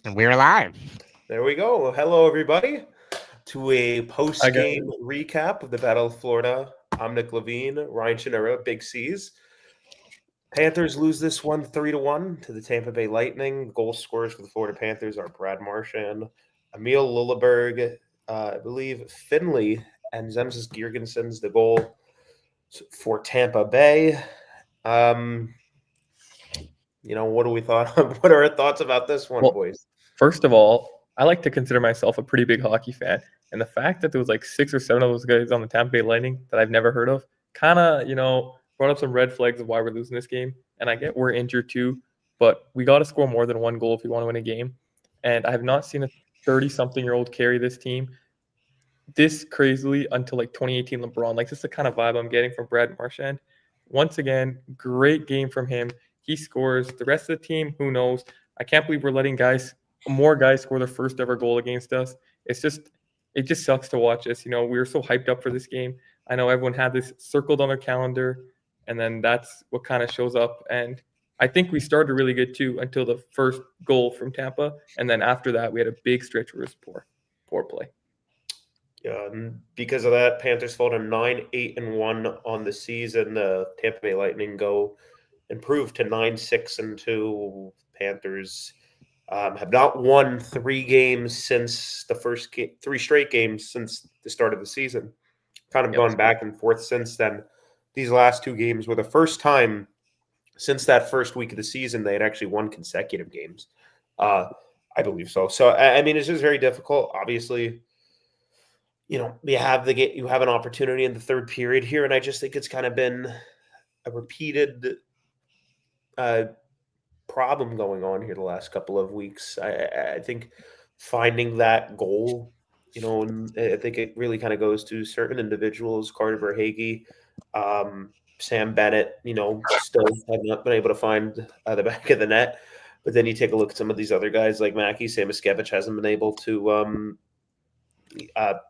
And we're live. There we go. Hello, everybody, to a I got post-game recap of the Battle of Florida. I'm Nick Levine, Ryan Chinera, Big C's. Panthers lose this one 3-1 to the Tampa Bay Lightning. Goal scorers for the Florida Panthers are Brad Marchand, Emil Lilleberg, I believe Finley, and Zemsis Girgensons the goal for Tampa Bay. What do we thought? What are our thoughts about this one, well. boys? First of all, I like to consider myself a pretty big hockey fan, and the fact that there was like 6 or 7 of those guys on the Tampa Bay Lightning that I've never heard of, kind of brought up some red flags of why we're losing this game. And I get we're injured too, but we got to score more than one goal if we want to win a game. And I have not seen a 30-something-year-old carry this team this crazily until like 2018 LeBron. Like, this is the kind of vibe I'm getting from Brad Marchand. Once again, great game from him. He scores. The rest of the team, who knows? I can't believe we're letting more guys score their first ever goal against us. It just sucks to watch us. We were so hyped up for this game. I know everyone had this circled on their calendar, and then that's what kind of shows up. And I think we started really good too until the first goal from Tampa, and then after that we had a big stretch where it was poor play. Because of that, Panthers fall to 9-8-1 on the season. The Tampa Bay Lightning go improve to 9-6-2. Panthers have not won 3 straight games since the start of the season. Kind of gone back and forth since then. These last 2 games were the first time since that first week of the season they had actually won consecutive games. I believe so. So, I mean, it's just very difficult. Obviously, you have an opportunity in the third period here, and I just think it's kind of been a repeated problem going on here the last couple of weeks. I think finding that goal, and I think it really kind of goes to certain individuals, Carter Verhaeghe, Sam Bennett, still have not been able to find the back of the net. But then you take a look at some of these other guys like Mackie Samoskevich hasn't been able to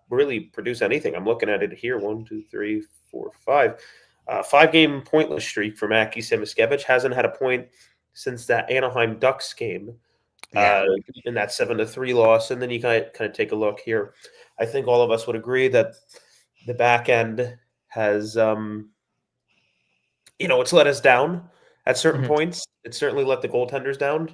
really produce anything. I'm looking at it here. 1, 2, 3, 4, 5. 5-game pointless streak for Mackie Samoskevich. Hasn't had a point since that Anaheim Ducks game in that 7-3 loss. And then you kind of take a look here. I think all of us would agree that the back end has, it's let us down at certain points. It certainly let the goaltenders down.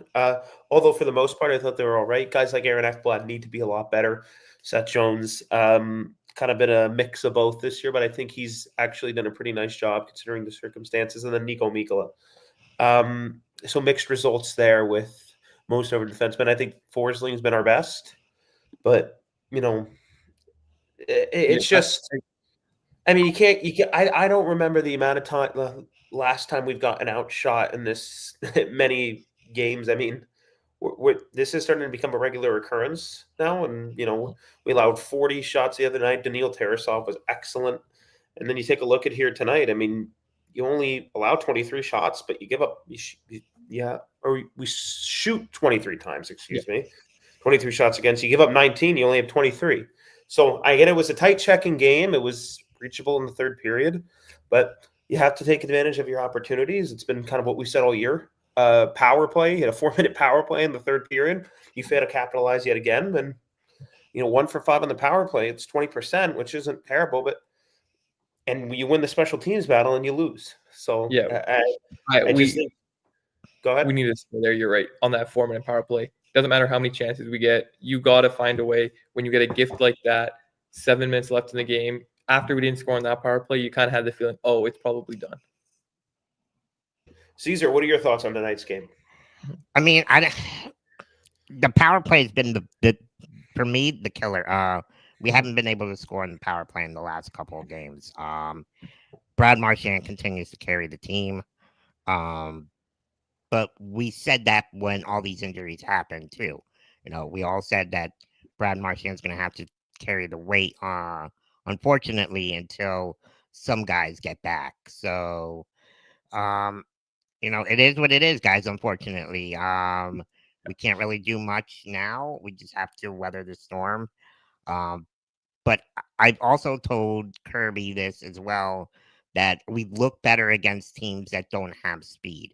Although for the most part, I thought they were all right. Guys like Aaron Ekblad need to be a lot better. Seth Jones, kind of been a mix of both this year, but I think he's actually done a pretty nice job considering the circumstances. And then Nico Mikkola. So mixed results there with most of our defensemen. I think Forsling's been our best, but it's just. I mean, you can't. I don't remember the amount of time. The last time we've gotten outshot in this many games. I mean, this is starting to become a regular occurrence now, and we allowed 40 shots the other night. Daniil Tarasov was excellent, and then you take a look at here tonight. I mean, you only allow 23 shots, but you give up. We shoot 23 times. Excuse me, 23 shots against. You give up 19. You only have 23. So I get it was a tight checking game. It was reachable in the third period, but you have to take advantage of your opportunities. It's been kind of what we said all year. Power play, you had a 4-minute power play in the third period. You failed to capitalize yet again. Then, 1 for 5 on the power play. It's 20%, which isn't terrible, and you win the special teams battle and you lose. So I just think. Go ahead. We need to stay there. You're right on that 4-minute power play. Doesn't matter how many chances we get. You got to find a way when you get a gift like that. 7 minutes left in the game. After we didn't score on that power play, you kind of had the feeling, oh, it's probably done. Caesar, what are your thoughts on tonight's game? I mean, the power play has been for me the killer. We haven't been able to score on the power play in the last couple of games. Brad Marchand continues to carry the team. But we said that when all these injuries happened too. We all said that Brad Marchand's going to have to carry the weight, unfortunately, until some guys get back. So, it is what it is, guys, unfortunately. We can't really do much now. We just have to weather the storm. But I've also told Kirby this as well, that we look better against teams that don't have speed.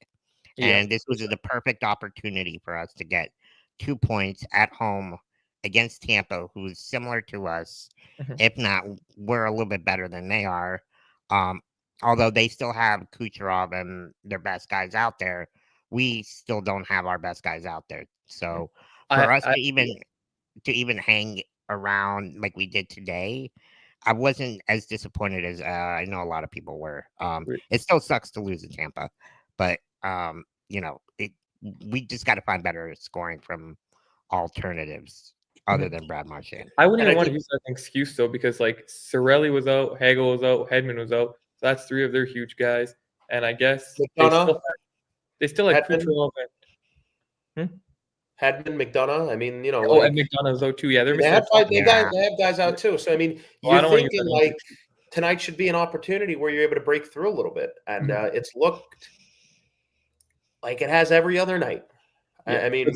Yeah. And this was the perfect opportunity for us to get 2 points at home against Tampa, who's similar to us. Mhm. If not, we're a little bit better than they are. Um, Although they still have Kucherov and their best guys out there, we still don't have our best guys out there. So for us I to even hang around like we did today, I wasn't as disappointed as I know a lot of people were. It still sucks to lose to Tampa, but we just got to find better scoring from alternatives other than Brad Marchand. I wouldn't And I even want to think use that as an excuse though, because like Sorelli was out, Hagel was out, Hedman was out. So that's 3 of their huge guys, and I guess McDonough, they still had Hedman, Kucherov Hedman, McDonough. I mean, and like McDonough's out too. Yeah, they're they missing a have top. they have guys out too. So I mean, Well, I you're don't want to use thinking that as an like tonight should be an opportunity where you're able to break through a little bit, and Mhm. it's looked like it has every other night. Yeah. I mean,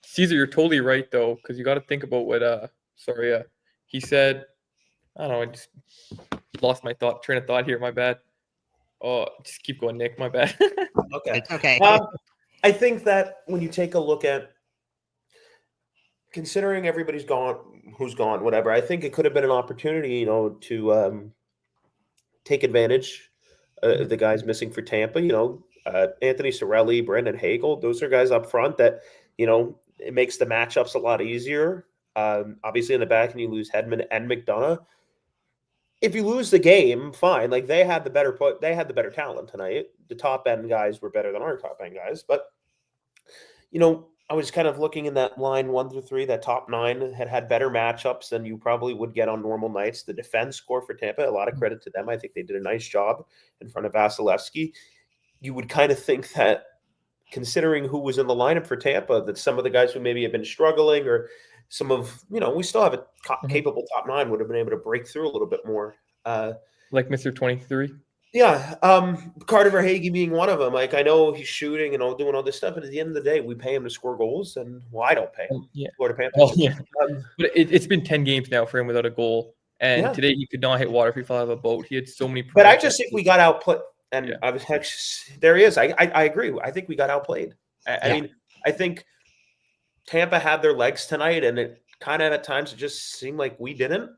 Caesar, you're totally right though, because you got to think about what he said. I don't know. I just lost my train of thought here. My bad. Oh, just keep going, Nick. My bad. okay. It's okay. I think that when you take a look at considering everybody's gone, who's gone, whatever, I think it could have been an opportunity, to take advantage of the guys missing for Tampa. Anthony Sorelli, Brendan Hagel, those are guys up front that, it makes the matchups a lot easier. Obviously, in the back, and you lose Hedman and McDonough. If you lose the game, fine. Like they had the better talent tonight. The top end guys were better than our top end guys, but I was kind of looking in that line 1 through 3. That top 9 had better matchups than you probably would get on normal nights. The defense score for Tampa, a lot of credit to them. I think they did a nice job in front of Vasilevsky. You would kind of think that, considering who was in the lineup for Tampa, that some of the guys who maybe have been struggling, or some of we still have a capable top 9, would have been able to break through a little bit more. Like Mr. 23. Yeah, Carter Verhaeghe being one of them. Like I know he's shooting and doing all this stuff, but at the end of the day, we pay him to score goals, and I don't pay him. Yeah. Florida Panthers. Oh yeah. But it's been 10 games now for him without a goal, and Yeah. today he could not hit water if he fell out of a boat. He had so many. But I prime just think chances. we got outplayed, and Yeah. I was there. He is. I agree. I think we got outplayed. I Yeah. mean, I think Tampa had their legs tonight, and it kind of at times it just seemed like we didn't.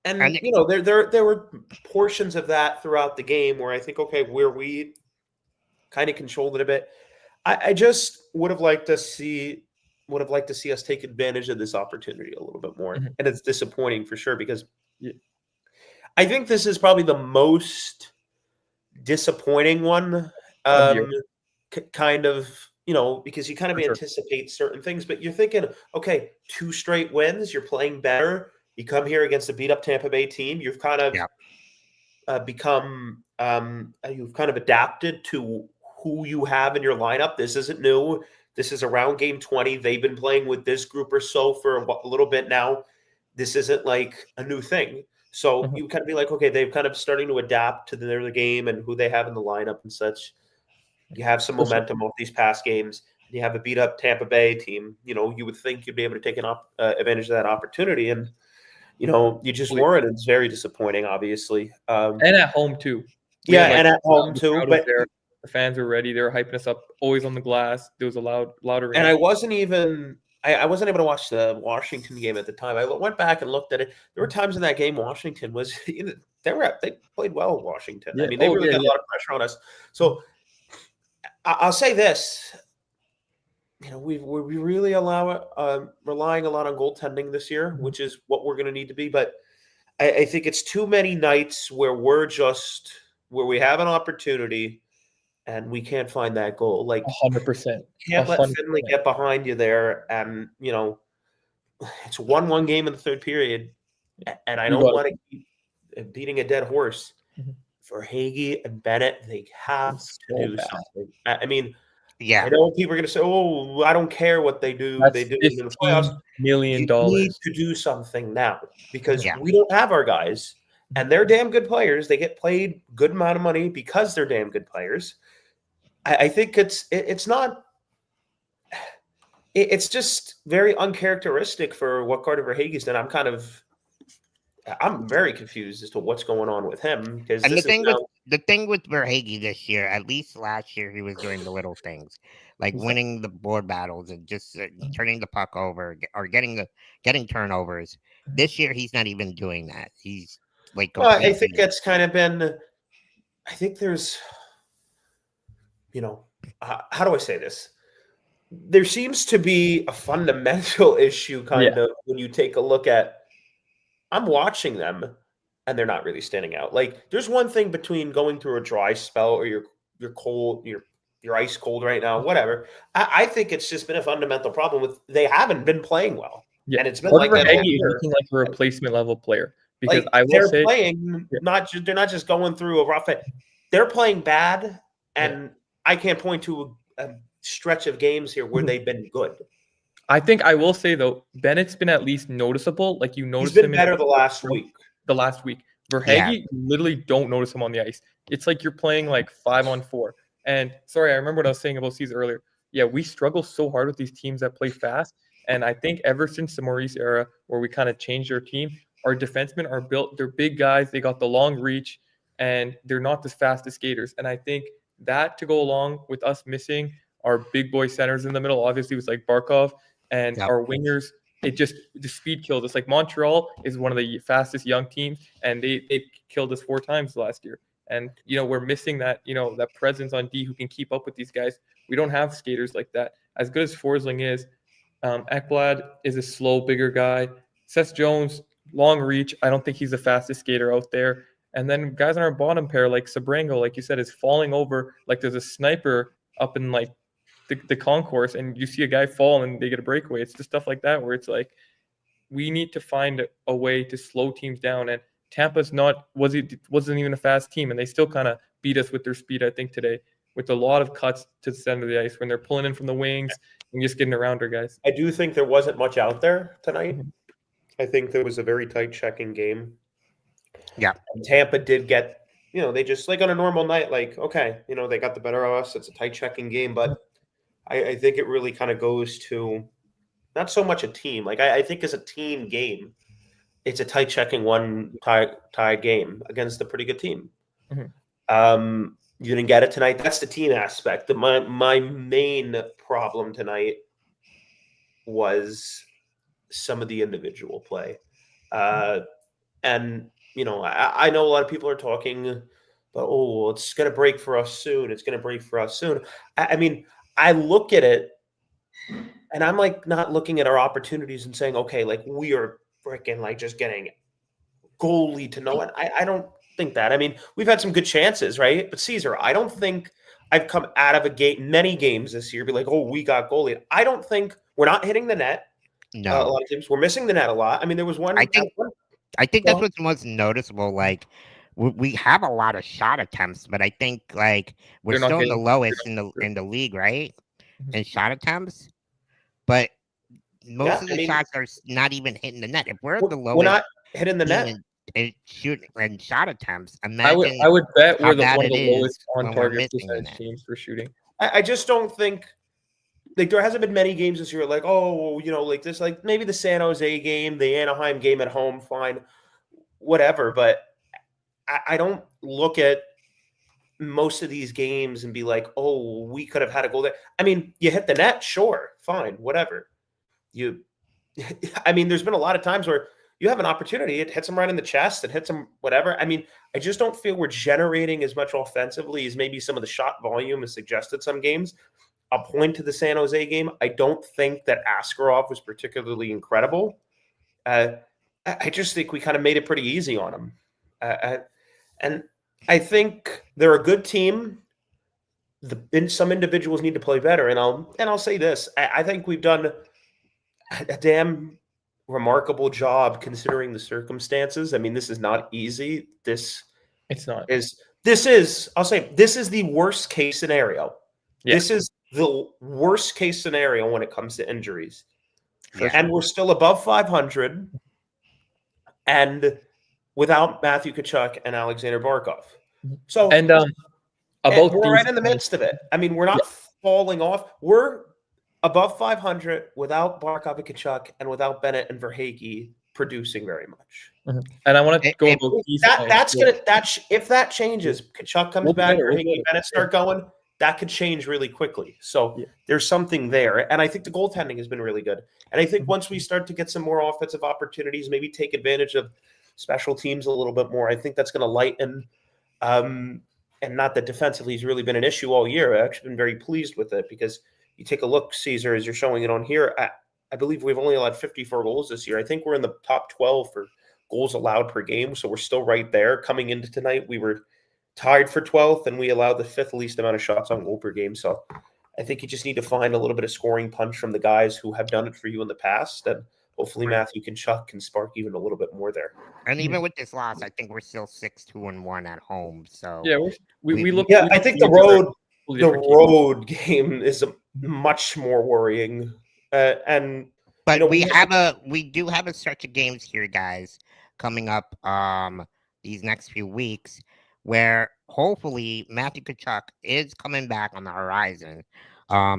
And And there were portions of that throughout the game where I think, okay, where we kind of controlled it a bit. I just would have liked to see us take advantage of this opportunity a little bit more. Mhm. And it's disappointing for sure, because Yeah. I think this is probably the most disappointing one. Of year. Kind of, because you kind of For sure. anticipate certain things, but you're thinking, okay, 2 straight wins, you're playing better. You come here against a beat up Tampa Bay team. You've kind of you've kind of adapted to who you have in your lineup. This isn't new. This is around game 20. They've been playing with this group or so for a little bit now. This isn't like a new thing. So you kind of be like, okay, they've kind of starting to adapt to the game and who they have in the lineup and such. You have some momentum off these past games. You have a beat up Tampa Bay team. You would think you'd be able to take advantage of that opportunity, and you just weren't. It's very disappointing, obviously. And at home too. And at home too. But the fans were ready. They were hyping us up. Always on the glass. There was a louder. And I wasn't even. I wasn't able to watch the Washington game at the time. I went back and looked at it. There were times in that game Washington was. They played well. Washington. Yeah. I mean, they really got a lot of pressure on us. So I'll say this. We really relying a lot on goaltending this year, which is what we're going to need to be. But I think it's too many nights where we have an opportunity and we can't find that goal. Like 100%. Can't let Finley get behind you there, and it's 1-1 game in the third period, and I don't want to keep beating a dead horse. For Hagee and Bennett, they have to do something. I mean. Yeah, I know people are going to say, "Oh, I don't care what they do. That's they do it in the playoffs." $15 million. You need to do something now, because we don't have our guys, and they're damn good players. They get paid good amount of money because they're damn good players. I think it's not. It's just very uncharacteristic for what Carter Verhaeghe's done. I'm kind of I'm very confused as to what's going on with him because And this is now the thing with Verhage this year, at least last year, he was doing the little things, like winning the board battles and just turning the puck over or getting turnovers. This year, he's not even doing that. He's like well, I think completely. it's kind of been. I think there's, how do I say this? There seems to be a fundamental issue, kind of, when you take a look at. I'm watching them, and they're not really standing out. Like, there's one thing between going through a dry spell or you're cold, you're ice cold right now, whatever. I think it's just been a fundamental problem with they haven't been playing well, Yeah, and it's been like that all Verhage is year. looking like a replacement level player because Like I will they're say, playing they're not just going through a rough. They're playing bad, and I can't point to a stretch of games here where they've been good. I think I will say though, Bennett's been at least noticeable. Like you He's notice been him better the last week. The last week, Verhage, you literally don't notice him on the ice. It's like you're playing like 5-on-4. And sorry, I remember what I was saying about Cesar earlier. Yeah, we struggle so hard with these teams that play fast. And I think ever since the Maurice era, where we kind of changed our team, our defensemen are built. They're big guys. They got the long reach, and they're not the fastest skaters. And I think that to go along with us missing our big boy centers in the middle, obviously was like Barkov and our wingers. It just the speed killed us. Like Montreal is one of the fastest young teams, and they killed us 4 times last year. And we're missing that that presence on D who can keep up with these guys. We don't have skaters like that. As good as Forsling is, Ekblad is a slow, bigger guy. Seth Jones, long reach. I don't think he's the fastest skater out there. And then guys on our bottom pair, like Sabrango, like you said, is falling over like there's a sniper up in like the concourse, and you see a guy fall and they get a breakaway. It's just stuff like that where it's like we need to find a way to slow teams down. And Tampa's wasn't even a fast team, and they still kind of beat us with their speed, I think, today, with a lot of cuts to the center of the ice when they're pulling in from the wings and just getting around our guys. I do think there wasn't much out there tonight. I think there was a very tight checking game. Yeah. And Tampa did get, they just like on a normal night, like, okay, they got the better of us. It's a tight checking game, but I think it really kind of goes to not so much a team. Like I think as a team game, it's a tight checking one tie game against a pretty good team. You didn't get it tonight. That's the team aspect. My main problem tonight was some of the individual play. And, I know a lot of people are talking about, it's going to break for us soon. It's going to break for us soon. I mean, I look at it and I'm like not looking at our opportunities and saying, okay, like we are freaking like just getting goalie to no one. I don't think that. I mean, we've had some good chances, right? But Cesar, I don't think I've come out of many games this year, be like, we got goalie. I don't think we're not hitting the net. No, a lot of teams we're missing the net a lot. I mean, there was one. I think that's what's most noticeable. Like we have a lot of shot attempts, but I think like we're still in the lowest in the league, right? In shot attempts, but most of the shots are not even hitting the net. If we're the lowest, we're not hitting the net. Shooting and shot attempts. Imagine I would bet we're one of it the lowest is on when we're target missing the percentage net. teams for shooting. I just don't think like there hasn't been many games this year like, like this, like maybe the San Jose game, the Anaheim game at home, fine, whatever. But I don't look at most of these games and be like, we could have had a goal there. I mean, you hit the net, sure, fine, whatever. I mean, there's been a lot of times where you have an opportunity, it hits them right in the chest, it hits them whatever. I mean, I just don't feel we're generating as much offensively as maybe some of the shot volume has suggested some games. I'll point to the San Jose game. I don't think that Askarov was particularly incredible. I just think we kind of made it pretty easy on him. And I think they're a good team. Some individuals need to play better. And I'll say this. I think we've done a damn remarkable job considering the circumstances. I mean, this is not easy. This is the worst case scenario. Yeah. This is the worst case scenario when it comes to injuries. And we're still above 500 and without Matthew Tkachuk and Alexander Barkov. So we're right in the midst of it. I mean, we're not falling off. We're above 500 without Barkov and Tkachuk and without Bennett and Verhage producing very much. And I want to go If about these If that changes, Kachuk comes We'll be back, better, or we'll be Higgy better. Bennett start going, that could change really quickly. So Yeah. there's something there. And I think the goaltending has been really good. And I think once we start to get some more offensive opportunities, maybe take advantage of special teams a little bit more, I think that's going to lighten. And not that defensively has really been an issue all year. I've actually been very pleased with it because you take a look, Caesar, as you're showing it on here. I believe we've only allowed 54 goals this year. I think we're in the top 12 for goals allowed per game. So we're still right there. Coming into tonight, we were tied for 12th, and we allowed the 5th least amount of shots on goal per game. So I think you just need to find a little bit of scoring punch from the guys who have done it for you in the past. And hopefully Matthew Tkachuk can spark even a little bit more there. And even with this loss, I think we're still 6-2-1 at home. So Yeah, we look. Yeah, we I look think good for a the different team. road game is much more worrying. And but you know, we do have a stretch of games here, guys, coming up these next few weeks where hopefully Matthew Tkachuk is coming back on the horizon.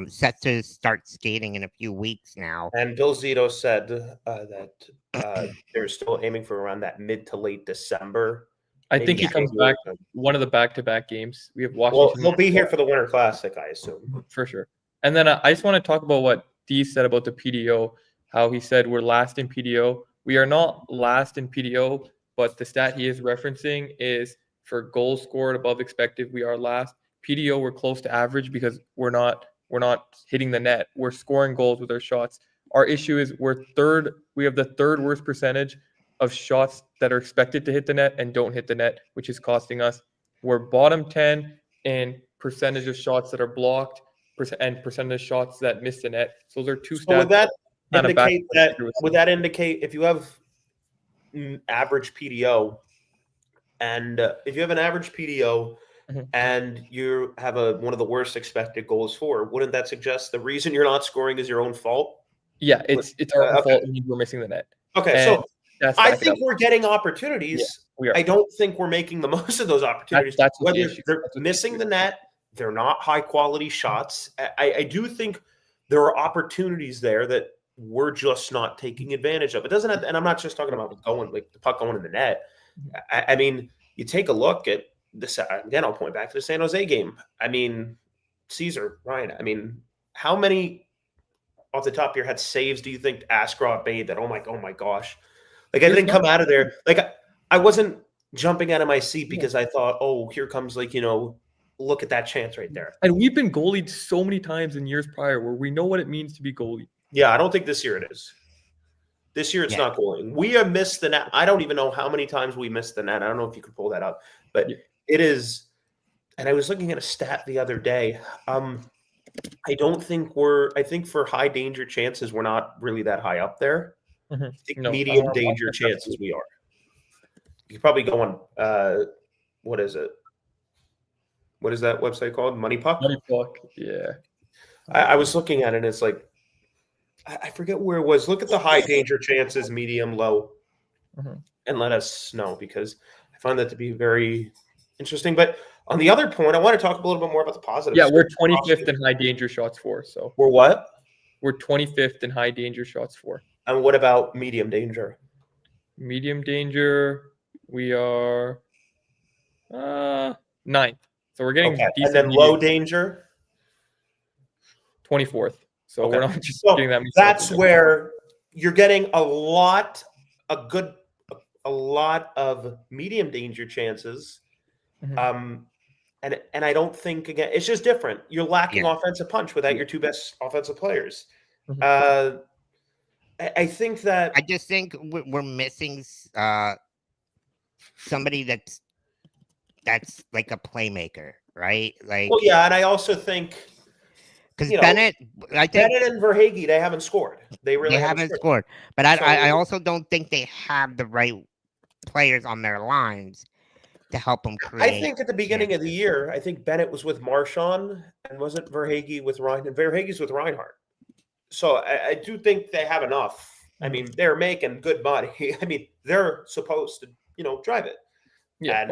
Set to start skating in a few weeks now. And Bill Zito said that they're still aiming for around that mid to late December. I think he comes back one of the back-to-back games. We have Washington. Well, he'll be here for the Winter Classic, I assume. For sure. And then I just want to talk about what Dee said about the PDO, how he said we're last in PDO. We are not last in PDO, but the stat he is referencing is for goals scored above expected, we are last. PDO, we're close to average because we're not hitting the net. We're scoring goals with our shots. Our issue is we're third. We have the third worst percentage of shots that are expected to hit the net and don't hit the net, which is costing us. We're bottom 10 in percentage of shots that are blocked and percentage of shots that miss the net. So those are two stats. Would that indicate if you have average PDO, and if you have an average PDO and you have one of the worst expected goals for, wouldn't that suggest the reason you're not scoring is your own fault? Yeah, it's our own fault. We're missing the net. Okay, so I think we're getting opportunities. Yeah, we are. I don't think we're making the most of those opportunities. That's whether the issue. They're missing the net, they're not high quality shots. I do think there are opportunities there that we're just not taking advantage of. It doesn't have, and I'm not just talking about going like the puck going in the net. I mean, you take a look at this again. I'll point back to the San Jose game. I mean, Caesar, Ryan. I mean, how many off the top of your head saves do you think Askarov made that? Oh my gosh! Like I didn't come out of there. Like I wasn't jumping out of my seat because I thought, oh, here comes look at that chance right there. And we've been goalied so many times in years prior where we know what it means to be goalied. Yeah, I don't think this year it is. This year it's not goaling. We have missed the net. I don't even know how many times we missed the net. I don't know if you could pull that up, but it is. And I was looking at a stat the other day. I think for high danger chances, we're not really that high up there. I think medium danger chances we are. You could probably go on, what is it? What is that website called? Money Puck? Money Puck, yeah. I was looking at it and it's like, I forget where it was. Look at the high danger chances, medium, low, and let us know because I find that to be very interesting. But on the other point, I want to talk a little bit more about the positives. Yeah, we're 25th in high danger shots for. So we're what? We're 25th in high danger shots for. And what about medium danger? Medium danger, we are 9th. So we're getting decent. And then low danger? 24th. So we're not just getting that many. That's where you're getting a lot of medium danger chances. And I don't think, again, it's just different. You're lacking offensive punch without your two best offensive players. I think that I just think we're missing somebody that's like a playmaker, right? Like, well, yeah, and I also think because Bennett and Verhaeghe, they haven't scored. They really haven't scored. But I also don't think they have the right players on their lines to help them create. I think at the beginning of the year, I think Bennett was with Marchand and wasn't Verhaeghe with Ryan, and Verhaeghe's with Reinhart. So I do think they have enough. I mean, they're making good money. I mean, they're supposed to, drive it. Yeah. And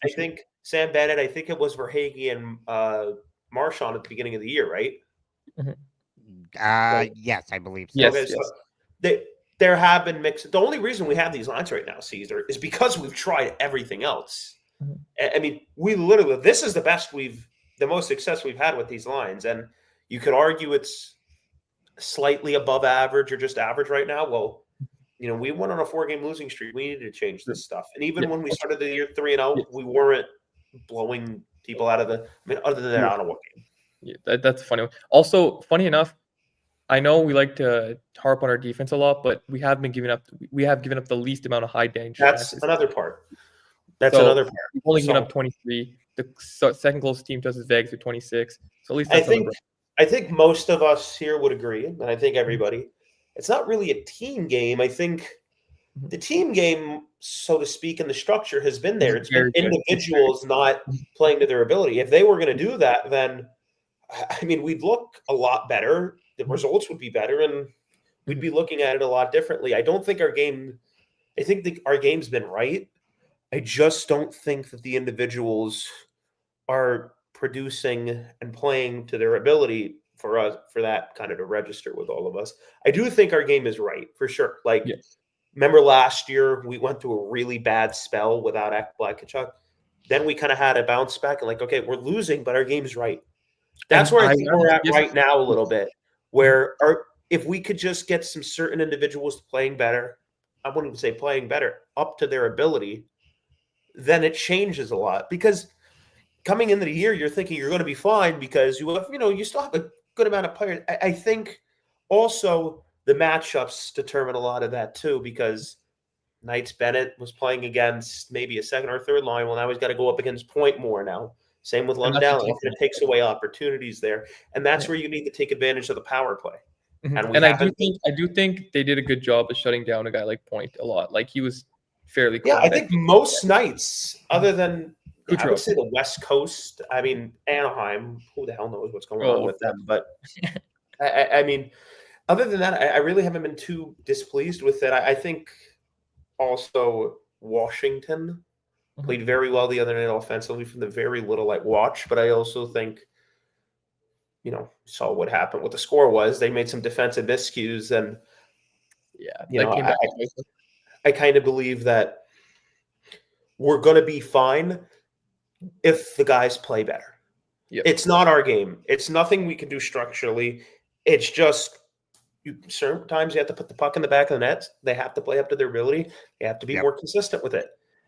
I think Sam Bennett, I think it was Verhaeghe and Marchand at the beginning of the year, right? Yes, I believe so. Yes, okay, yes. So there have been mixed. The only reason we have these lines right now, Caesar, is because we've tried everything else. Mhm. I mean, we literally, this is the most success we've had with these lines. And you could argue it's slightly above average or just average right now. Well, we went on a 4-game losing streak. We needed to change this stuff. And even when we started the year 3-0, we weren't blowing people out of the, other than that, I don't know what game. Yeah, that's funny. Also, funny enough, I know we like to harp on our defense a lot, but we have given up the least amount of high danger That's chances. another part. Another part. We've only given up 23. The second closest team to us is Vegas with 26. So at least I think most of us here would agree, and I think everybody, it's not really a team game. I think the team game, so to speak, and the structure has been there. It's been individuals not playing to their ability. If they were going to do that, then we'd look a lot better. The results would be better, and we'd be looking at it a lot differently. I don't think our game. I think our game's been right. I just don't think that the individuals are producing and playing to their ability for us, for that kind of to register with all of us. I do think our game is right for sure. Remember last year we went through a really bad spell without Blackachuk. Then we kind of had a bounce back and okay, we're losing, but our game's right. That's where I think we're at right now a little bit. Where if we could just get some certain individuals playing better, I wouldn't even say playing better, up to their ability, then it changes a lot. Because coming into the year, you're thinking you're going to be fine because you have, you still have a good amount of players. I think also the matchups determine a lot of that too, because Knights Bennett was playing against maybe a second or third line. Well, now he's got to go up against Point more now. Same with Lundell. It takes away opportunities there, and that's where you need to take advantage of the power play. Mm-hmm. And I do think they did a good job of shutting down a guy like Point a lot. Like he was fairly quiet. Yeah, I think most Knights, other than I would say the West Coast. Anaheim. Who the hell knows what's going on with them? But other than that, I really haven't been too displeased with it. I think also Washington played very well the other night offensively from the very little I watched. But I also think, saw what happened. What the score was. They made some defensive miscues, and I kind of believe that we're going to be fine if the guys play better. Yep. It's not our game. It's nothing we can do structurally. It's just sometimes you have to put the puck in the back of the net. They have to play up to their ability. They have to be more consistent with it.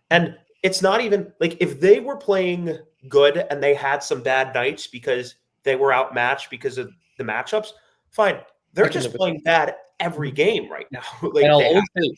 And it's not even if they were playing good and they had some bad nights because they were outmatched because of the matchups, fine. They're just playing bad every game right now. And I'll always say,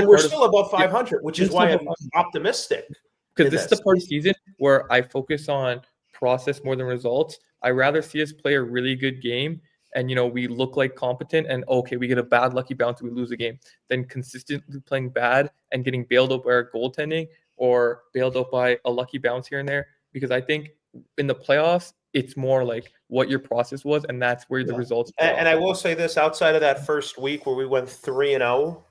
we're still above 500, which is why I'm optimistic. Because this is the part of the season where I focus on process more than results. I rather see us play a really good game and, we look like competent and, we get a bad lucky bounce and we lose a game, than consistently playing bad and getting bailed out by our goaltending or bailed out by a lucky bounce here and there. Because I think in the playoffs, it's more like what your process was, and that's where the results. And I will say this: outside of that first week where we went 3-0,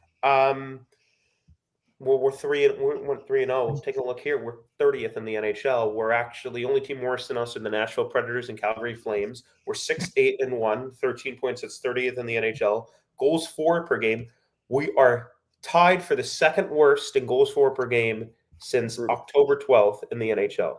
we're 3-0. Taking a look here, we're 30th in the NHL. We're actually the only team worse than us are the Nashville Predators and Calgary Flames. We're 6-8-1, 13 points. It's 30th in the NHL. Goals for per game. We are tied for the second worst in goals for per game since October 12th in the NHL.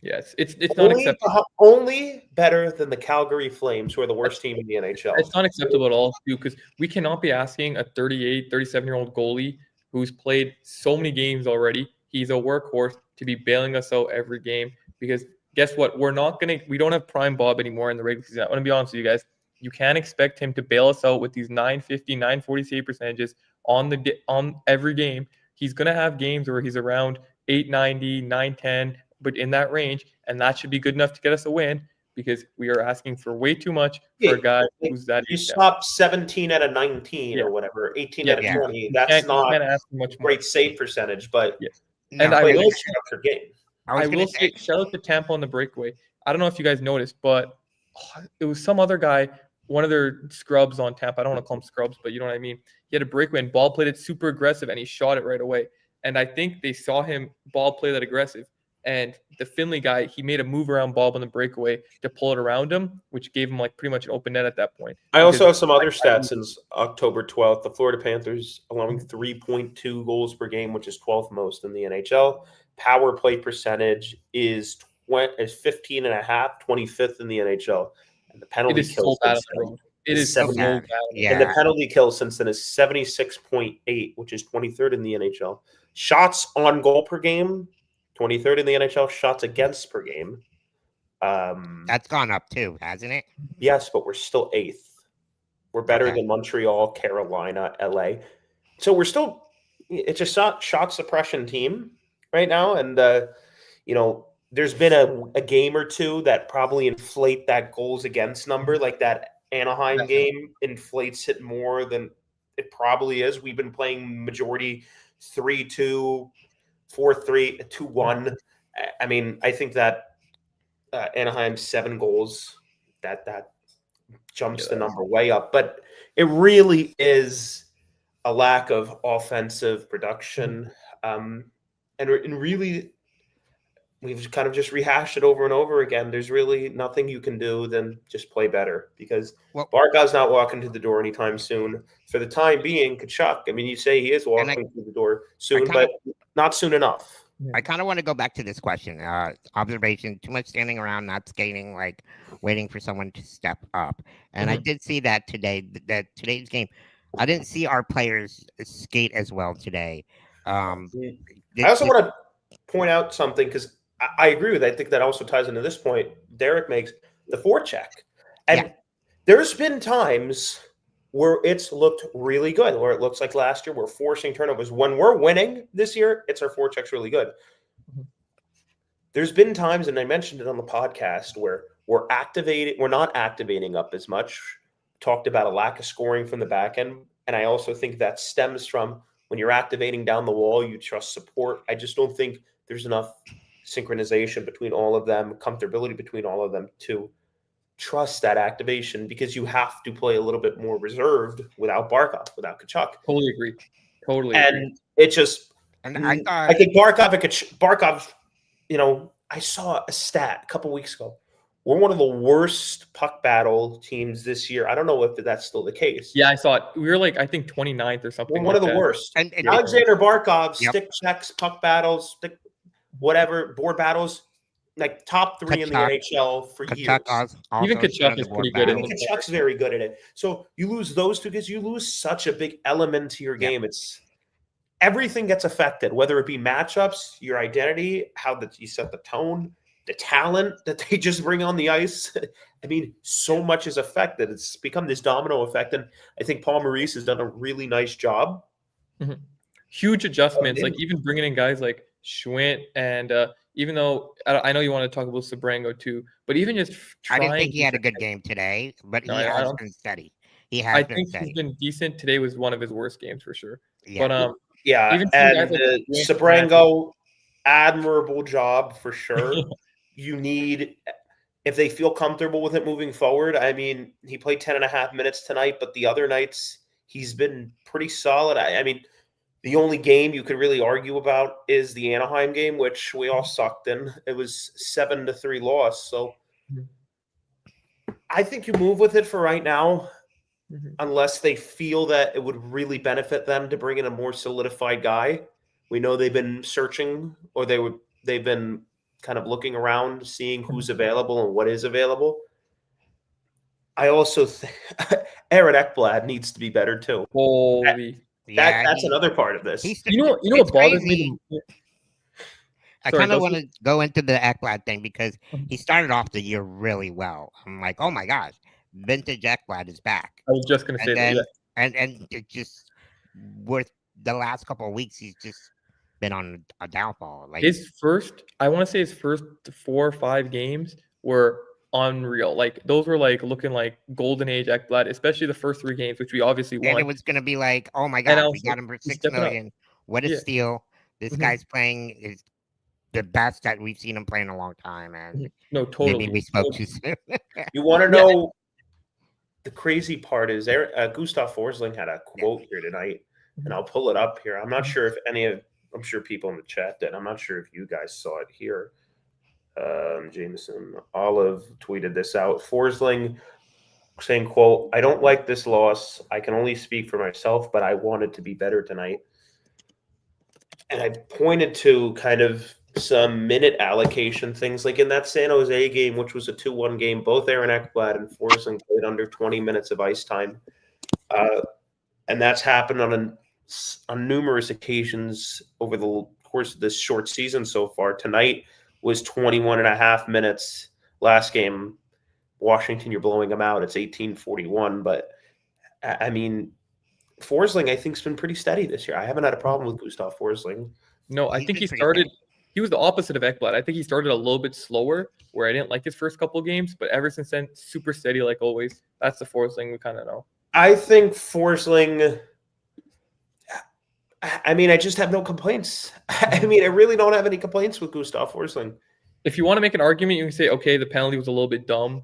Yes, it's not acceptable. Only better than the Calgary Flames, who are the worst team in the NHL. It's not acceptable at all, too, because we cannot be asking a 38, 37-year-old goalie who's played so many games already. He's a workhorse to be bailing us out every game. Because guess what? We don't have prime Bob anymore in the regular season. I want to be honest with you guys. You can't expect him to bail us out with these 950, 940 save percentages on every game. He's going to have games where he's around 890, 910, but in that range, and that should be good enough to get us a win, because we are asking for way too much for a guy who's that. You stop 17 out of 19 or whatever, 18 out of 20. That's not much great save percentage, but and I will say, shout out to Tampa on the breakaway. I don't know if you guys noticed, but it was some other guy, one of their scrubs on Tampa. I don't want to call them scrubs, but you know what I mean. He had a breakaway and ball played it super aggressive, and he shot it right away. And I think they saw him ball play that aggressive. And the Finley guy, he made a move around Bob on the breakaway to pull it around him, which gave him like pretty much an open net at that point. I also Because have some other stats since October 12th. The Florida Panthers allowing 3.2 goals per game, which is 12th most in the NHL. Power play percentage is 15.5, 25th in the NHL. And the it penalty is so kill bad on since the then road. It is is so 70 bad. Yeah. and the penalty kill since then is 76.8, which is 23rd in the NHL. Shots on goal per game, 23rd in the NHL. Shots against per game. That's gone up too, hasn't it? Yes, but we're still 8th. We're better Okay. than Montreal, Carolina, LA. So we're still – it's a shot suppression team right now. And, there's been a game or two that probably inflate that goals against number, like that Anaheim game inflates it more than it probably is. We've been playing majority 3-2, 4-3, 2-1. I mean, I think that Anaheim's 7 goals, that jumps the number way up. But it really is a lack of offensive production. And really, we've kind of just rehashed it over and over again. There's really nothing you can do than just play better because Barkov's not walking to the door anytime soon. For the time being, Kachuk, I mean, you say he is walking through the door soon, but not soon enough. I kind of want to go back to this question. Observation, too much standing around, not skating, like waiting for someone to step up. And I did see that today, that today's game, I didn't see our players skate as well today. I also want to point out something because I agree with that. I think that also ties into this point Derek makes, the forecheck. And there's been times where it's looked really good, where it looks like last year we're forcing turnovers. When we're winning this year, it's our forecheck's really good. There's been times, and I mentioned it on the podcast, where we're not activating up as much. Talked about a lack of scoring from the back end. And I also think that stems from when you're activating down the wall, you trust support. I just don't think there's enough synchronization between all of them, comfortability between all of them to trust that activation because you have to play a little bit more reserved without Barkov, without Kachuk. Totally agree. And it just, And I think Barkov, I saw a stat a couple weeks ago. We're one of the worst puck battle teams this year. I don't know if that's still the case. Yeah, I saw it. We were like, I think 29th or something. We're one of the worst. And Alexander Barkov, stick checks, puck battles, whatever, board battles, like top 3 in the NHL for years. Even Kachuk is pretty good. Kachuk's very good at it. So you lose those two because you lose such a big element to your game. It's everything gets affected, whether it be matchups, your identity, how you set the tone, the talent that they just bring on the ice. I mean, so much is affected. It's become this domino effect. And I think Paul Maurice has done a really nice job. Huge adjustments, like even bringing in guys like Schwint and even though I know you want to talk about Sabrango too, but even just trying. I didn't think he had a good game today, but he has been steady. I think he's been decent. Today was one of his worst games for sure. Yeah. But even and Sabrango, admirable job for sure. You need, if they feel comfortable with it moving forward. I mean, he played 10.5 minutes tonight, but the other nights he's been pretty solid. I mean, the only game you could really argue about is the Anaheim game, which we all sucked in. It was 7-3 loss. So I think you move with it for right now, unless they feel that it would really benefit them to bring in a more solidified guy. We know they've been searching, or they've been kind of looking around, seeing who's available and what is available. I also think Aaron Ekblad needs to be better too. Holy. That's another part of this. You know what bothers me? I kind of want to go into the Ekblad thing because he started off the year really well. I'm like, oh my gosh, vintage Ekblad is back. I was just going to say that. And it just with the last couple of weeks, he's just been on a downfall. Like I want to say his first 4 or 5 games were unreal. Like those were like looking like golden age Ekblad, especially the first 3 games, which we obviously won. And it was going to be like, oh my god, we got him for $6 million. What a steal! This guy's playing is the best that we've seen him play in a long time. And totally. Maybe we spoke too soon. You want to know the crazy part is Gustav Forsling had a quote here tonight, and I'll pull it up here. I'm not sure if any of I'm sure people in the chat did. I'm not sure if you guys saw it here. Jameson Olive tweeted this out. Forsling saying, quote, "I don't like this loss. I can only speak for myself, but I wanted to be better tonight." And I pointed to kind of some minute allocation things, like in that San Jose game, which was a 2-1 game, both Aaron Ekblad and Forsling played under 20 minutes of ice time. And that's happened on numerous occasions over the course of this short season so far. Tonight was 21 and a half minutes. Last game, Washington, you're blowing them out. It's 18-41. But, I mean, Forsling, I think, has been pretty steady this year. I haven't had a problem with Gustav Forsling. No, I He's think been he pretty started. steady. He was the opposite of Ekblad. I think he started a little bit slower, where I didn't like his first couple games, but ever since then, super steady like always. That's the Forsling we kind of know. I think Forsling, I mean, I just have no complaints. I mean, I really don't have any complaints with Gustav Forsling. If you want to make an argument, you can say, okay, the penalty was a little bit dumb.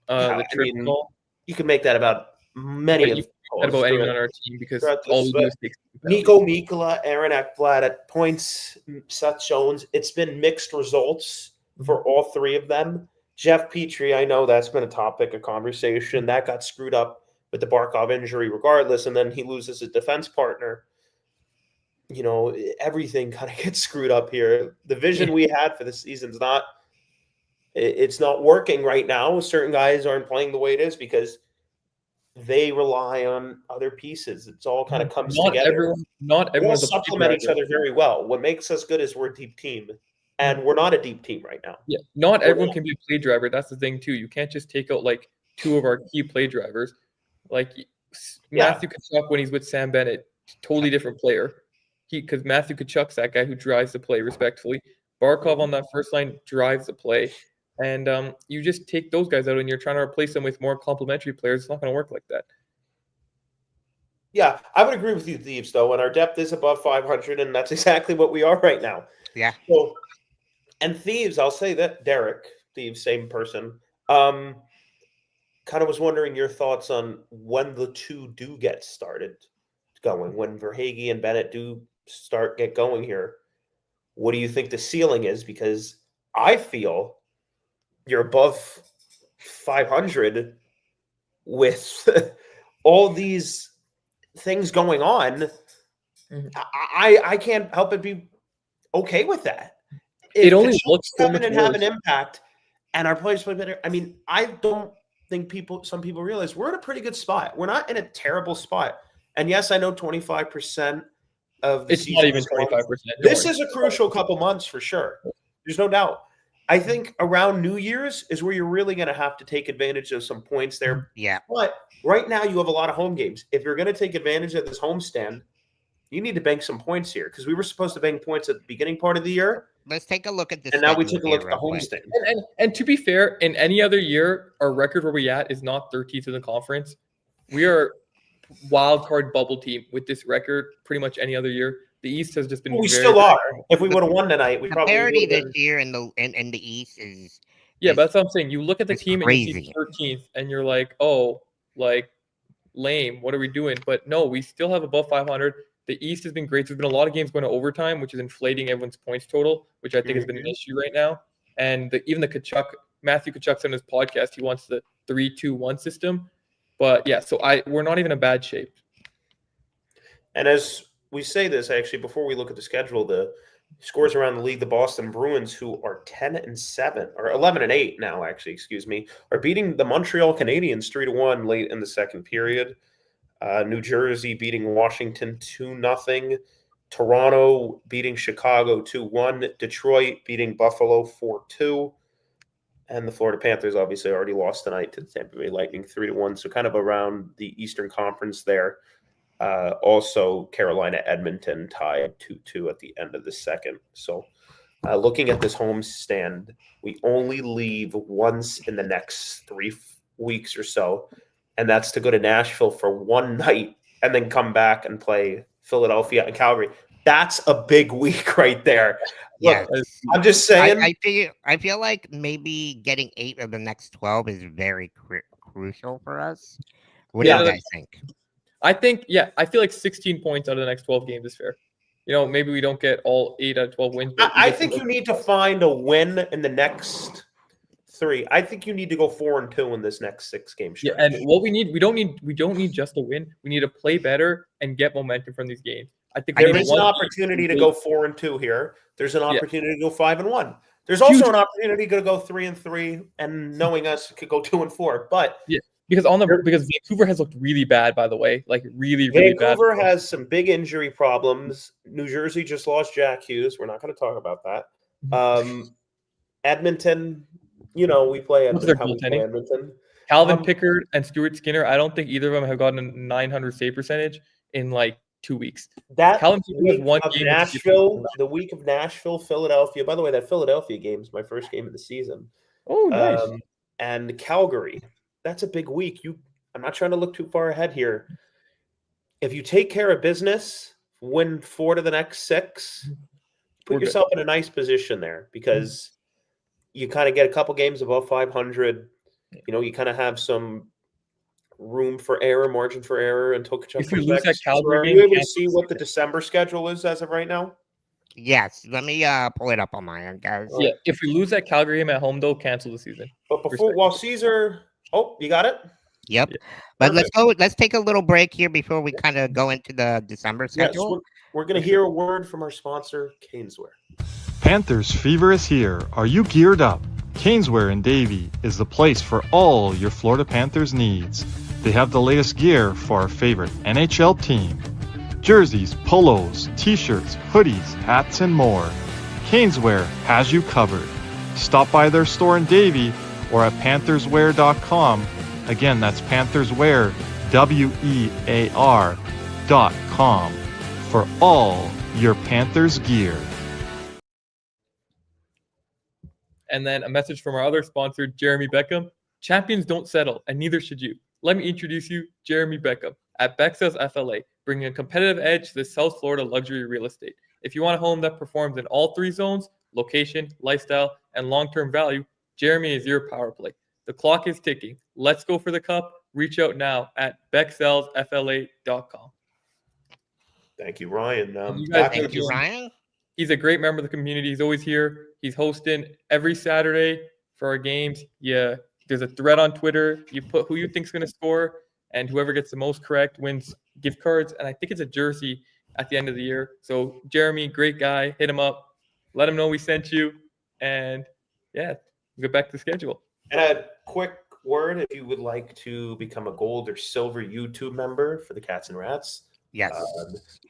Yeah, The I trip mean, call. you can make that about many But of you the can't about calls anyone throughout- on our team because throughout all this, we do is but take Nico Mikkola, Aaron Ekblad at points, Seth Jones. It's been mixed results for all three of them. Jeff Petrie, I know that's been a topic of conversation. That got screwed up with the Barkov injury regardless, and then he loses his defense partner. You know, everything kind of gets screwed up here. The vision we had for the season's not – it's not working right now. Certain guys aren't playing the way it is because they rely on other pieces. It's all kind of comes together. Not We all everyone's a play supplement each driver. other very well. What makes us good is we're a deep team, and we're not a deep team right now. Yeah, not everyone can be a play driver. That's the thing too. You can't just take out like two of our key play drivers. Like Matthew Tkachuk when he's with Sam Bennett, totally different player. Because Matthew Tkachuk's that guy who drives the play respectfully. Barkov on that first line drives the play, and you just take those guys out and you're trying to replace them with more complementary players. It's not going to work like that. Yeah, I would agree with you, Thieves, though, and our depth is above 500, and that's exactly what we are right now. Yeah. So, and Thieves, I'll say that Derek, Thieves, same person, kind of was wondering your thoughts on when the two do get started going, when Verhaeghe and Bennett do get going here. What do you think the ceiling is? Because I feel you're above 500 with all these things going on. I can't help but be okay with that. It only looks so much and have an worse. impact, and our players play better. I mean, I don't think some people realize we're in a pretty good spot. We're not in a terrible spot. And yes, I know 25% of the It's season not even is gone. 25%. This is a crucial couple months for sure. There's no doubt. I think around New Year's is where you're really going to have to take advantage of some points there. Yeah. But right now you have a lot of home games. If you're going to take advantage of this homestand, you need to bank some points here because we were supposed to bank points at the beginning part of the year. Let's take a look at this. And now we took a look at the homestand. And to be fair, in any other year, our record where we at is not 13th in the conference. We are wild card bubble team with this record pretty much any other year. The East has just been We very, still are. If we would have won tonight, we The probably parity would have this year in the East is Yeah, but that's what I'm saying. You look at the It's team and you see crazy. 13th and you're like, oh, like lame. What are we doing? But no, we still have above 500. The East has been great. There's been a lot of games going to overtime, which is inflating everyone's points total, which I think has been an issue right now. And even the Matthew Tkachuk said on his podcast, he wants the 3-2-1 system. But yeah, so we're not even in bad shape. And as we say this, actually, before we look at the schedule, the scores around the league, the Boston Bruins, who are 10-7 or 11-8 now, actually, excuse me, are beating the Montreal Canadiens 3-1 late in the second period. New Jersey beating Washington 2-0. Toronto beating Chicago 2-1. Detroit beating Buffalo 4-2. And the Florida Panthers obviously already lost tonight to the Tampa Bay Lightning 3-1. So kind of around the Eastern Conference there. Also, Carolina, Edmonton tied 2-2 at the end of the second. So looking at this homestand, we only leave once in the next 3 weeks or so. And that's to go to Nashville for one night and then come back and play Philadelphia and Calgary. That's a big week right there. Yeah. Look, I'm just saying. I feel like maybe getting 8 of the next 12 is very crucial for us. What do you guys think? I think, I feel like 16 points out of the next 12 games is fair. maybe we don't get all 8 out of 12 wins. But I think you need to find a win in the next 3. I think you need to go 4-2 in this next 6-game stretch. Yeah, and what we don't need just a win. We need to play better and get momentum from these games. I think there is an opportunity to go 4-2 here. There's an opportunity to go 5-1. There's also an opportunity to go 3-3, and knowing us, could go 2-4. But because Vancouver has looked really bad, by the way, like really bad. Vancouver has some big injury problems. New Jersey just lost Jack Hughes. We're not going to talk about that. Edmonton, we play Edmonton. Calvin Pickard and Stuart Skinner. I don't think either of them have gotten a 900 save percentage in like 2 weeks. Calvin Pickard has one game. The week of Nashville, Philadelphia. By the way, that Philadelphia game is my first game of the season. Oh, nice. And Calgary. That's a big week. I'm not trying to look too far ahead here. If you take care of business, win 4 to the next 6, put yourself in a nice position there, because you kind of get a couple games above 500. You kind of have some room for error, margin for error until Kachuk comes back. Are you able to see what the December schedule is as of right now? Yes, let me pull it up on my end, guys. Yeah, if we lose that Calgary game at home, though, cancel the season. But Caesar, you got it. Yep. But let's take a little break here before we kind of go into the December schedule. Yes, we're going to hear a word from our sponsor, Caneswear. Panthers fever is here. Are you geared up? Caneswear in Davie is the place for all your Florida Panthers needs. They have the latest gear for our favorite NHL team. Jerseys, polos, t-shirts, hoodies, hats, and more. Caneswear has you covered. Stop by their store in Davie or at pantherswear.com. Again, that's pantherswear, WEAR.com for all your Panthers gear. And then a message from our other sponsor, Jeremy Beckham. Champions don't settle, and neither should you. Let me introduce you, Jeremy Beckham, at Bexels FLA, bringing a competitive edge to the South Florida luxury real estate. If you want a home that performs in all 3 zones, location, lifestyle, and long-term value, Jeremy is your power play. The clock is ticking. Let's go for the cup. Reach out now at bexelsfla.com. Thank you, Ryan. Thank you, Ryan. He's a great member of the community. He's always here. He's hosting every Saturday for our games. Yeah, there's a thread on Twitter. You put who you think's going to score, and whoever gets the most correct wins gift cards. And I think it's a jersey at the end of the year. So Jeremy, great guy. Hit him up. Let him know we sent you. And yeah, we'll get back to the schedule. And a quick word, if you would like to become a gold or silver YouTube member for the Cats and Rats. Yes.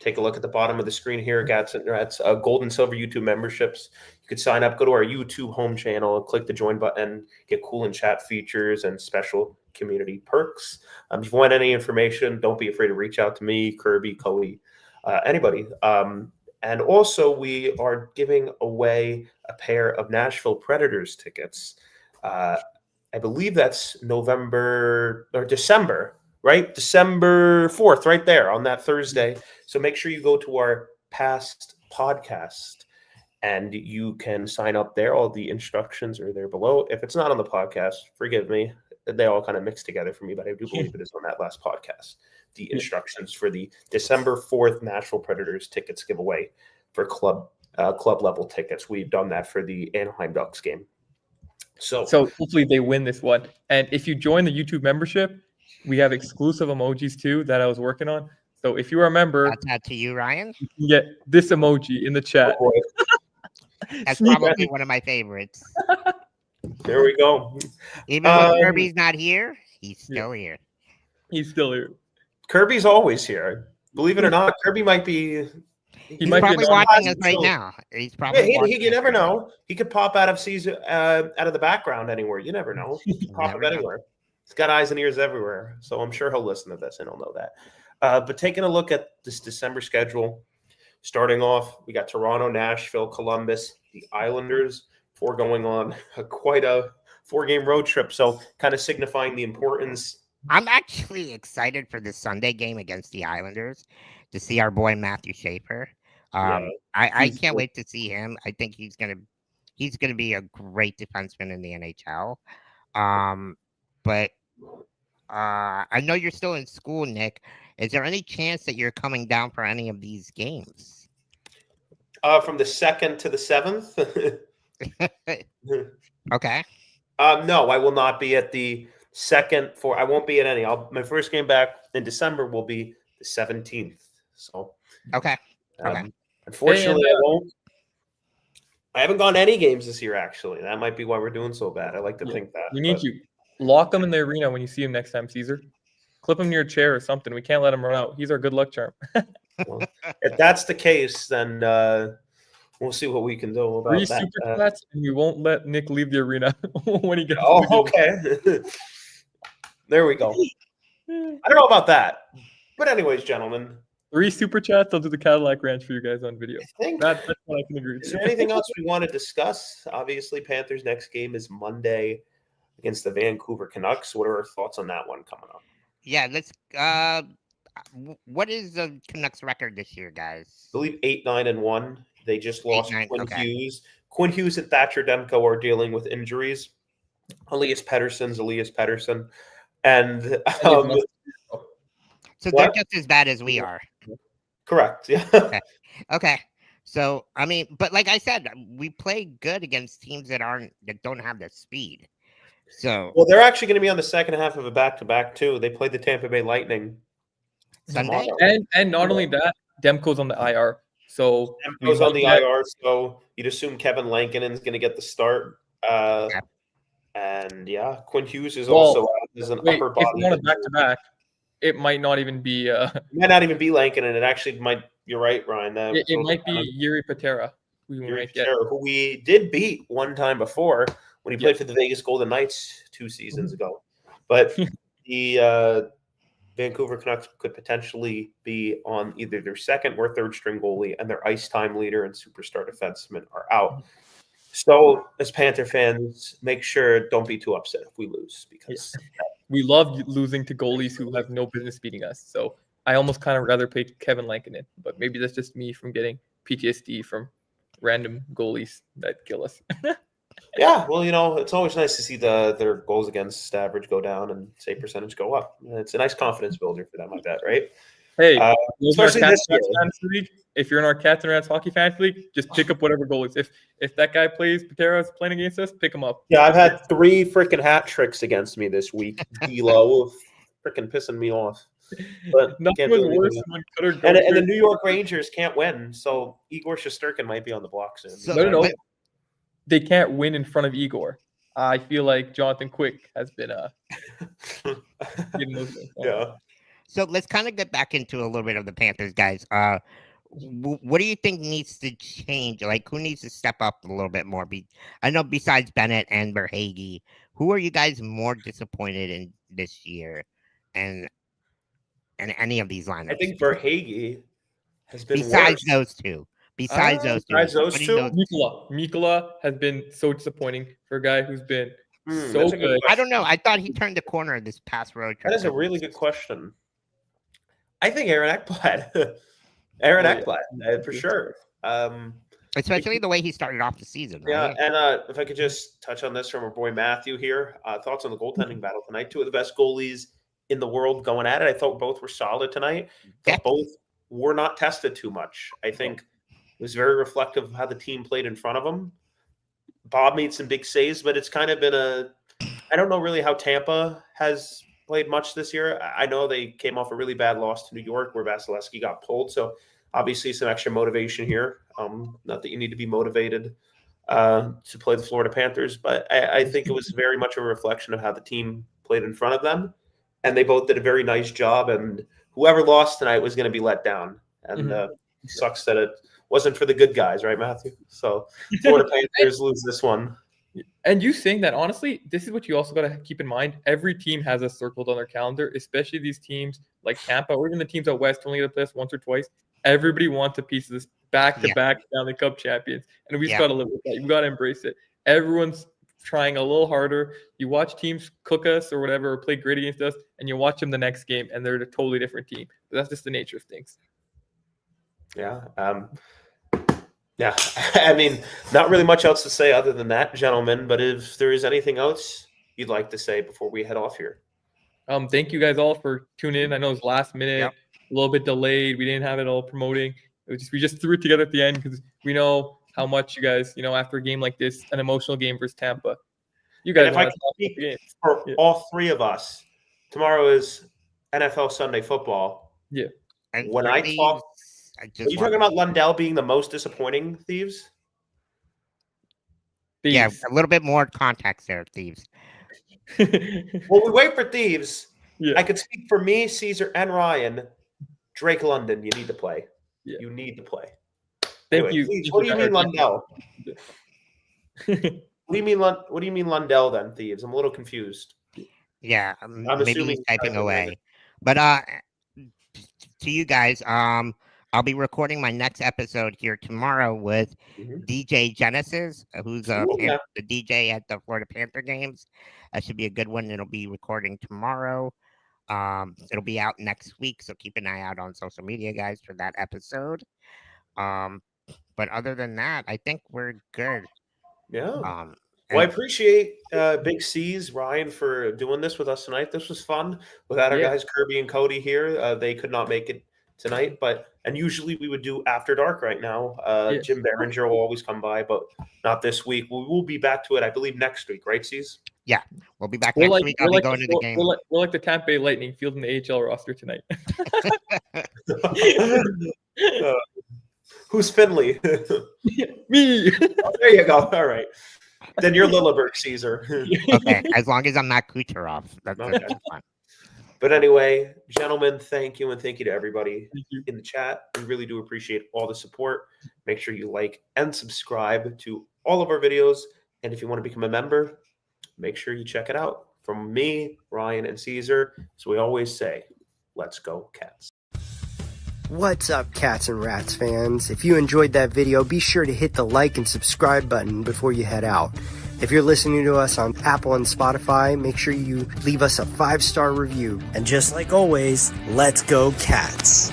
Take a look at the bottom of the screen here, Cats and Rats, gold and silver YouTube memberships. You could sign up, go to our YouTube home channel, click the join button, get cool and chat features and special community perks. If you want any information, don't be afraid to reach out to me, Kirby, Cody, anybody. And also, we are giving away a pair of Nashville Predators tickets. I believe that's December, right? December 4th, right there on that Thursday. So make sure you go to our past podcast and you can sign up there. All the instructions are there below. If it's not on the podcast, forgive me. They all kind of mix together for me, but I do believe it is on that last podcast. The instructions for the December 4th Nashville Predators tickets giveaway for club level tickets. We've done that for the Anaheim Ducks game. So hopefully they win this one. And if you join the YouTube membership, we have exclusive emojis too that I was working on. So if you remember, that's that to you, Ryan. You can get this emoji in the chat. That's probably one of my favorites. There we go. Even when Kirby's not here, he's still here. He's still here. Kirby's always here. Believe it or not, Kirby might be. He's probably watching us right now. He's probably. You never know. He could pop out of the background anywhere. You never know. He could pop up anywhere. He's got eyes and ears everywhere, so I'm sure he'll listen to this and he'll know that. But taking a look at this December schedule, starting off, we got Toronto, Nashville, Columbus, the Islanders, before going on quite a 4-game road trip. So kind of signifying the importance. I'm actually excited for the Sunday game against the Islanders to see our boy Matthew Schaefer. I can't wait to see him. I think he's gonna be a great defenseman in the NHL. But I know you're still in school, Nick. Is there any chance that you're coming down for any of these games? From the 2nd to the 7th. Okay. No, I will not be at the 2nd I won't be at any. My first game back in December will be the 17th. So, Okay. Okay. unfortunately, I won't. I haven't gone to any games this year, actually. That might be why we're doing so bad. I like to think that. We need you. Lock him in the arena when you see him next time, Caesar. Clip him to your chair or something. We can't let him run out. He's our good luck charm. Well, if that's the case, then we'll see what we can do about 3 that. super chats, and we won't let Nick leave the arena when he gets. Oh, okay. There we go. I don't know about that. But anyways, gentlemen. 3 super chats. I'll do the Cadillac Ranch for you guys on video. That's what I can agree Is to. there anything else we want to discuss? Obviously, Panthers' next game is Monday against the Vancouver Canucks. What are our thoughts on that one coming up? Yeah, let's. What is the Canucks record this year, guys? I believe 8-9-1. They just lost 8-9, Quinn okay. Hughes. Quinn Hughes and Thatcher Demko are dealing with injuries. Elias Pettersson. And So what? they're just as bad as we are. Correct. Yeah. Okay. So I mean, but like I said, we play good against teams that don't have the speed. So Well, they're actually going to be on the second half of a back-to-back too. They played the Tampa Bay Lightning Sunday. tomorrow. And not only that, Demko's on the IR. So Demko's on the IR, so you'd assume Kevin Lankinen's going to get the start. And yeah, Quinn Hughes is also out as an upper body. If you want a back-to-back, it might not even be. It might not even be Lankinen. It actually might. You're right, Ryan. It might be Yuri Patera. Who we did beat one time before when he played for the Vegas Golden Knights 2 seasons ago. But the Vancouver Canucks could potentially be on either their second or third string goalie, and their ice time leader and superstar defenseman are out. So, as Panther fans, make sure don't be too upset if we lose, because we love losing to goalies who have no business beating us. So I almost kind of rather play Kevin Lankinen, but maybe that's just me from getting PTSD from random goalies that kill us. Yeah, well, it's always nice to see their goals against average go down and save percentage go up. It's a nice confidence builder for them, I bet, right? Hey, especially this year. League, if you're in our Cats and Rats Hockey Fantasy League, just pick up whatever goalies. If that guy plays, Patera's playing against us, pick him up. Yeah, I've had 3 freaking hat tricks against me this week. D'Lo, freaking pissing me off. But nothing was worse than when and the New York Rangers can't win, so Igor Shesterkin might be on the block soon. So, no. They can't win in front of Igor. I feel like Jonathan Quick has been yeah. So let's kind of get back into a little bit of the Panthers, guys. What do you think needs to change? Like, who needs to step up a little bit more? I know besides Bennett and Verhaeghe, who are you guys more disappointed in this year, and any of these lineups? I think Verhaeghe has been besides worse. those two. Besides those two, Mikkola has been so disappointing for a guy who's been so good. I don't know. I thought he turned the corner this past road trip. That is a really good question. I think Aaron Ekblad. Aaron Ekblad, for sure. Especially the way he started off the season. Right? Yeah, and if I could just touch on this from our boy Matthew here. Thoughts on the goaltending battle tonight. 2 of the best goalies in the world going at it. I thought both were solid tonight. Both were not tested too much. I think it was very reflective of how the team played in front of them. Bob made some big saves, but it's kind of been I don't know really how Tampa has played much this year. I know they came off a really bad loss to New York where Vasilevsky got pulled. So obviously some extra motivation here. Not that you need to be motivated to play the Florida Panthers, but I think it was very much a reflection of how the team played in front of them. And they both did a very nice job. And whoever lost tonight was going to be let down. And sucks that it wasn't for the good guys, right, Matthew? So Florida Panthers lose this one. And you saying that, honestly, this is what you also got to keep in mind. Every team has a circled on their calendar, especially these teams like Tampa or even the teams out west only get to play us once or twice. Everybody wants a piece of this back-to-back Stanley Cup champions. And we just got to live with that. You got to embrace it. Everyone's trying a little harder. You watch teams cook us or whatever, or play great against us, and you watch them the next game, and they're a totally different team. But that's just the nature of things. Yeah. Yeah, I mean, not really much else to say other than that, gentlemen. But if there is anything else you'd like to say before we head off here. Thank you guys all for tuning in. I know it was last minute, a little bit delayed. We didn't have it all promoting. We just threw it together at the end because we know how much you guys, after a game like this, an emotional game versus Tampa, you guys And if I want can to talk speak about the games. for Yeah. all three of us, tomorrow is NFL Sunday football. Yeah. And When for I Thieves, talk, I are just you want- talking about Lundell being the most disappointing, Thieves? Yeah, Thieves. a little bit more context there, Thieves. Well, we wait for Thieves. Yeah. I could speak for me, Caesar, and Ryan. Drake London, you need to play. Yeah. You need to play. Thank Anyway, you. Thieves, what do you mean Lundell? What do you mean Lundell then, Thieves? I'm a little confused. Yeah, I'm maybe assuming he's typing typing right away. But to you guys, I'll be recording my next episode here tomorrow with Mhm. DJ Genesis, who's Ooh, yeah. the DJ at the Florida Panther games. That should be a good one. It'll be recording tomorrow. It'll be out next week, so keep an eye out on social media, guys, for that episode. But other than that, I think we're good. Yeah. Um, Well, I and- appreciate Big C's, Ryan, for doing this with us tonight. This was fun. Without our Yeah. guys, Kirby and Cody here, they could not make it tonight. And usually we would do After Dark right now. Yes. Jim Behringer will always come by, but not this week. We will be back to it, I believe, next week, right, C's? we'll be back We're next like, week. we're I'll be like going to the game. We're like the Tampa Bay Lightning fielding the AHL roster tonight. Who's Finley? Me. Oh, there you go. All right. Then you're Lilleberg, Caesar. Okay, as long as I'm not Kucherov. That's Okay. fine. But anyway, gentlemen, thank you. And thank you to everybody Thank you. in the chat. We really do appreciate all the support. Make sure you like and subscribe to all of our videos. And if you want to become a member, make sure you check it out. From me, Ryan, and Caesar, as we always say, let's go, Cats. What's up, Cats and Rats fans? If you enjoyed that video, be sure to hit the like and subscribe button before you head out. If you're listening to us on Apple and Spotify, make sure you leave us a 5-star review. And just like always, let's go, Cats.